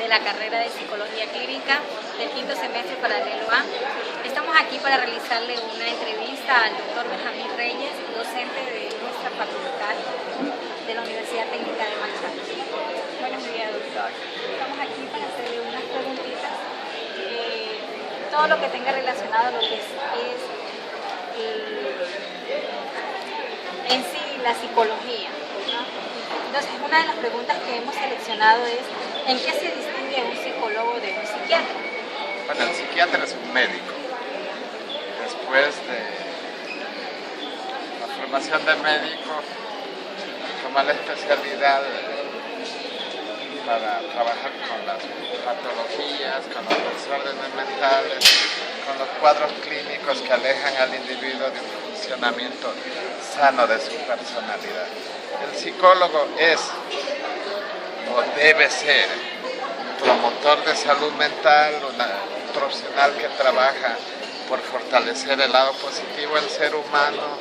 de la carrera de Psicología Clínica del quinto semestre paralelo A. Estamos aquí para realizarle una entrevista al doctor Benjamín Reyes, docente de nuestra facultad de la Universidad Técnica de Manizales. Buenos días, doctor. Estamos aquí para hacerle unas preguntitas. Todo lo que tenga relacionado a lo que es en sí la psicología, ¿no? Entonces, una de las preguntas que hemos seleccionado es ¿en qué se distingue un psicólogo de un psiquiatra? Bueno, el psiquiatra es un médico. Después de la formación de médico, toma la especialidad para trabajar con las patologías, con los desórdenes mentales, con los cuadros clínicos que alejan al individuo de un funcionamiento sano de su personalidad. El psicólogo es o debe ser un promotor de salud mental, un profesional que trabaja por fortalecer el lado positivo del ser humano,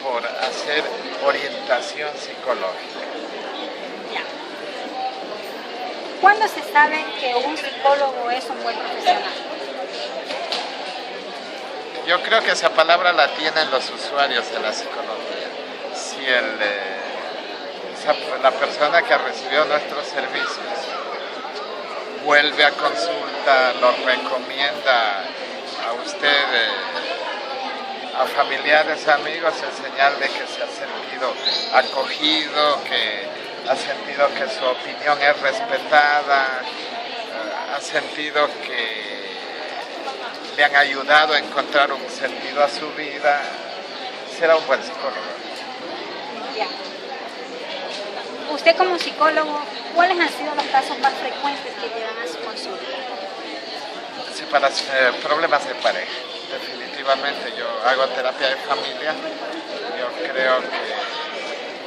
por hacer orientación psicológica. ¿Cuándo se sabe que un psicólogo es un buen profesional? Yo creo que esa palabra la tienen los usuarios de la psicología. Si la persona que recibió nuestros servicios vuelve a consulta, lo recomienda a usted, a familiares, amigos, es señal de que se ha sentido acogido, que ha sentido que su opinión es respetada, ha sentido que le han ayudado a encontrar un sentido a su vida, será un buen psicólogo. Ya. Usted como psicólogo, ¿cuáles han sido los casos más frecuentes que llegan a su consulta? Problemas de pareja. Definitivamente yo hago terapia de familia. Yo creo que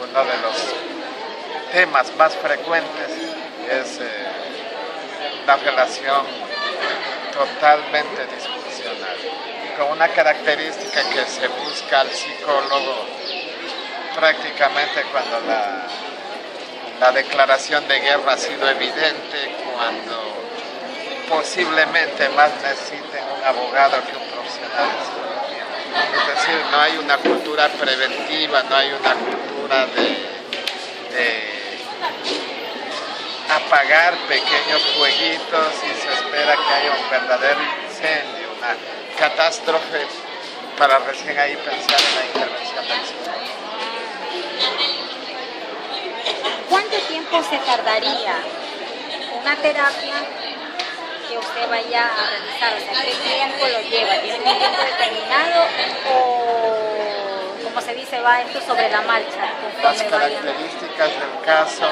uno de los temas más frecuentes es la relación totalmente disfuncional, con una característica que se busca al psicólogo prácticamente cuando la declaración de guerra ha sido evidente, cuando posiblemente más necesiten un abogado que un profesional de psicología. Es decir, no hay una cultura preventiva, no hay una cultura de apagar pequeños fueguitos y se espera que haya un verdadero incendio, una catástrofe, para recién ahí pensar en la intervención del psicólogo. ¿Cuánto tiempo se tardaría una terapia que usted vaya a realizar? O sea, ¿qué tiempo lo lleva? ¿Tiene un tiempo determinado o, como se dice, va esto sobre la marcha? Las características del caso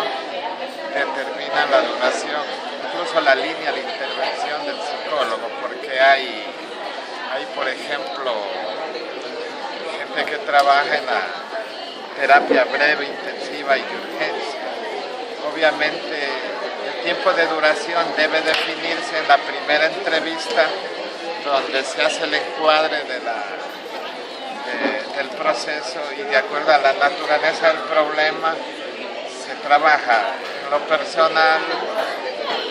determinan la duración, incluso la línea de intervención del psicólogo, porque hay por ejemplo, gente que trabaja en la terapia breve, intensiva y de urgencia. Obviamente, el tiempo de duración debe definirse en la primera entrevista, donde se hace el encuadre del proceso y de acuerdo a la naturaleza del problema se trabaja. En lo personal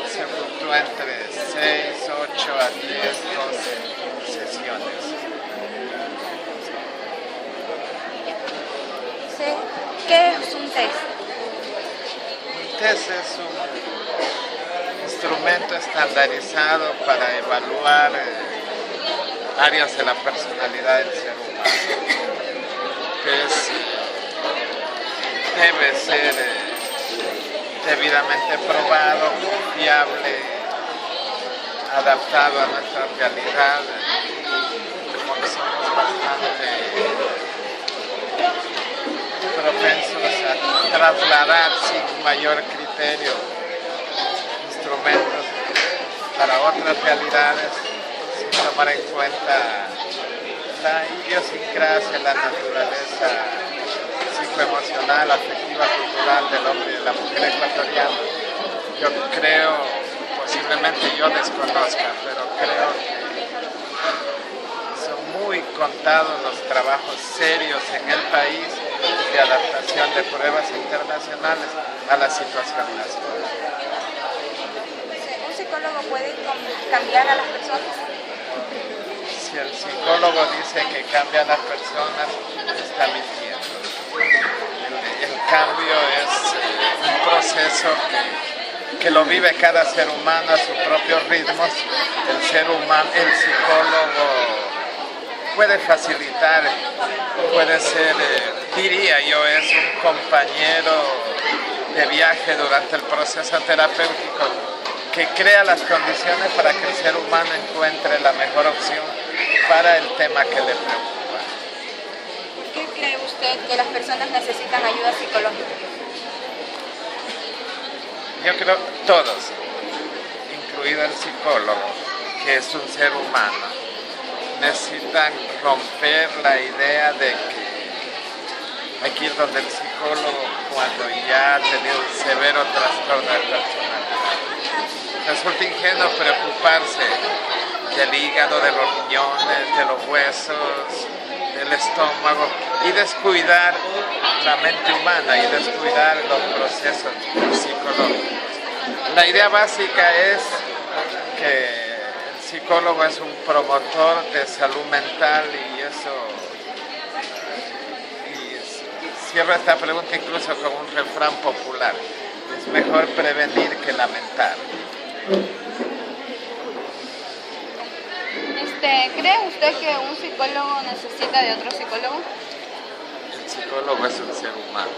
se fluctúa entre 6, 8 a 10, 12 sesiones. ¿Qué es un test? Un test es un instrumento estandarizado para evaluar áreas de la personalidad del ser humano. Debe ser debidamente probado, confiable, adaptado a nuestra realidad, como que somos bastante propensos a trasladar sin mayor criterio instrumentos para otras realidades sin tomar en cuenta la idiosincrasia, la naturaleza psicoemocional, afectiva, cultural del hombre y de la mujer ecuatoriana. Yo creo, posiblemente yo desconozca, pero creo que son muy contados los trabajos serios en el país de adaptación de pruebas internacionales a la situación nacional. psicólogo puede cambiar a las personas? Si el psicólogo dice que cambia a las personas, está mintiendo. El cambio es un proceso que lo vive cada ser humano a sus propios ritmos. El ser humano, el psicólogo puede facilitar, puede ser, diría yo, es un compañero de viaje durante el proceso terapéutico que crea las condiciones para que el ser humano encuentre la mejor opción para el tema que le preocupa. ¿Por qué cree usted que las personas necesitan ayuda psicológica? Yo creo todos, incluido el psicólogo, que es un ser humano, necesitan romper la idea de que aquí es donde el psicólogo, cuando ya ha tenido un severo trastorno de personalidad, resulta ingenuo preocuparse del hígado, de los riñones, de los huesos, del estómago y descuidar la mente humana y descuidar los procesos psicológicos. La idea básica es que el psicólogo es un promotor de salud mental y eso, y cierro esta pregunta incluso con un refrán popular: es mejor prevenir que lamentar. ¿Cree usted que un psicólogo necesita de otro psicólogo? El psicólogo es un ser humano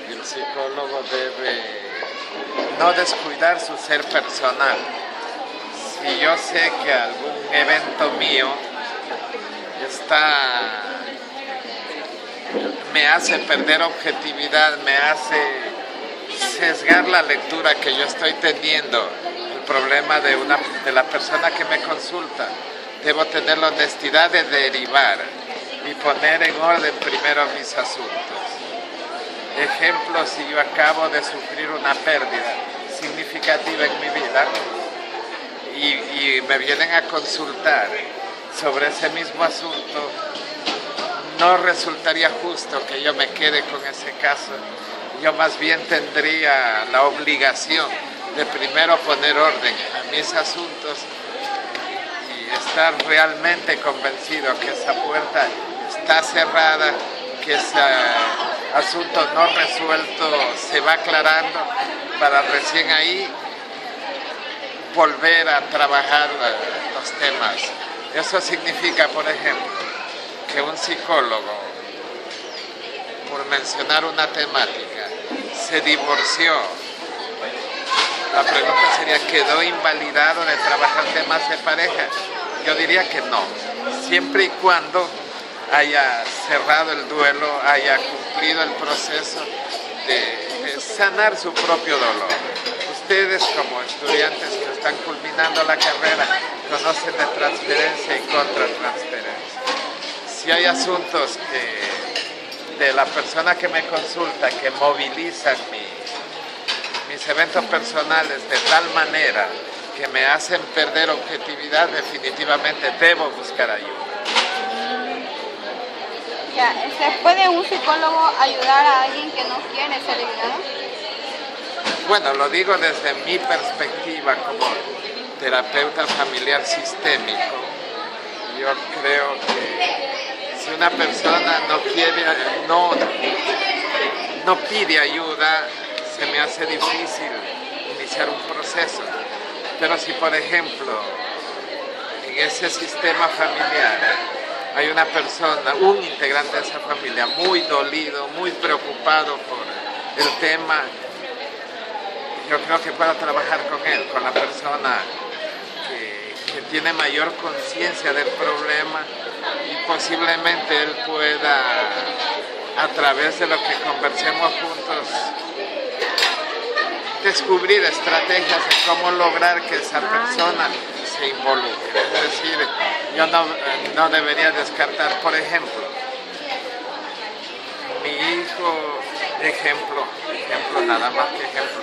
y el psicólogo debe no descuidar su ser personal. Si yo sé que algún evento mío me hace perder objetividad, me hace sesgar la lectura que yo estoy teniendo, el problema de la persona que me consulta, debo tener la honestidad de derivar y poner en orden primero mis asuntos. Ejemplo, si yo acabo de sufrir una pérdida significativa en mi vida y me vienen a consultar sobre ese mismo asunto, no resultaría justo que yo me quede con ese caso. Yo más bien tendría la obligación de primero poner orden a mis asuntos y estar realmente convencido que esa puerta está cerrada, que ese asunto no resuelto se va aclarando para recién ahí volver a trabajar los temas. Eso significa, por ejemplo, que un psicólogo, por mencionar una temática, se divorció. La pregunta sería, ¿quedó invalidado de trabajar temas de pareja? Yo diría que no, siempre y cuando haya cerrado el duelo, haya cumplido el proceso de sanar su propio dolor. Ustedes, como estudiantes que están culminando la carrera, conocen de transferencia y contratransferencia. Si hay asuntos de la persona que me consulta que movilizan mis eventos personales de tal manera que me hacen perder objetividad, definitivamente debo buscar ayuda. ¿Puede un psicólogo ayudar a alguien que no quiere ser ayudado? Bueno, lo digo desde mi perspectiva como terapeuta familiar sistémico. Yo creo que si una persona no pide ayuda, se me hace difícil iniciar un proceso. Pero si, por ejemplo, en ese sistema familiar hay una persona, un integrante de esa familia muy dolido, muy preocupado por el tema, yo creo que puedo trabajar con él, con la persona que tiene mayor conciencia del problema y posiblemente él pueda, a través de lo que conversemos juntos, descubrir estrategias de cómo lograr que esa persona se involucre. Es decir, yo no debería descartar, por ejemplo, mi hijo, ejemplo, nada más que ejemplo.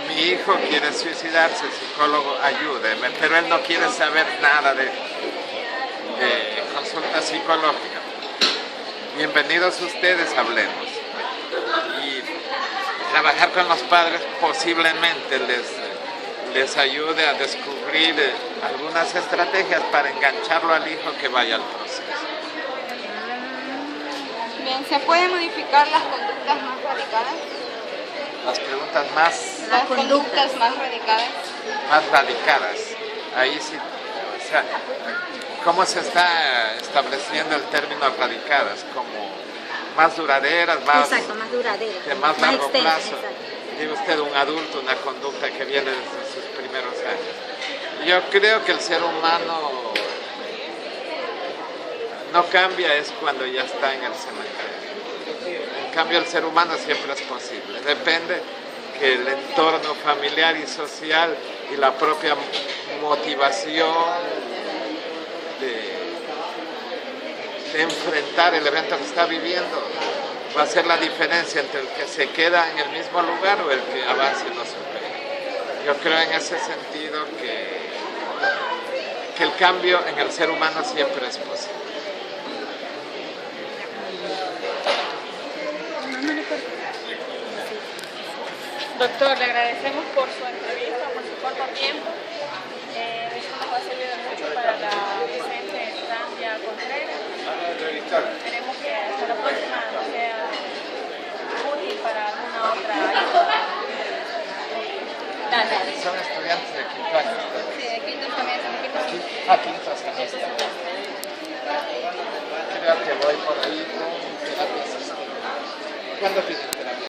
Mi hijo quiere suicidarse, el psicólogo, ayúdeme, pero él no quiere saber nada de consulta psicológica. Bienvenidos ustedes, hablemos. Y trabajar con los padres posiblemente les les ayude a descubrir algunas estrategias para engancharlo al hijo que vaya al proceso. Bien, ¿se pueden modificar las conductas más radicadas? Las preguntas más Las conductas más radicadas. radicadas. Ahí sí, o sea, ¿cómo se está estableciendo el término radicadas? Como más duraderas, más, Exacto, más duraderas, de más largo extensas, plazo. exacto. Dice usted un adulto, una conducta que viene desde sus primeros años. Yo creo que el ser humano no cambia es cuando ya está en el cementerio. En cambio el ser humano siempre es posible. Depende que el entorno familiar y social y la propia motivación de enfrentar el evento que está viviendo va a ser la diferencia entre el que se queda en el mismo lugar o el que avanza y lo supera. Yo creo en ese sentido que el cambio en el ser humano siempre es posible. Doctor, le agradecemos por su entrevista, por su corto tiempo. Eso nos va a servir de mucho para la docente Sandra Contreras. Esperemos que hasta la próxima sea útil para alguna otra ayuda. Dale. Son estudiantes de quinto año. Sí, de quinto también, de quinto. Quinto semestre. Creo que voy por ahí con terapia asistida. ¿Cuándo tienen terapia?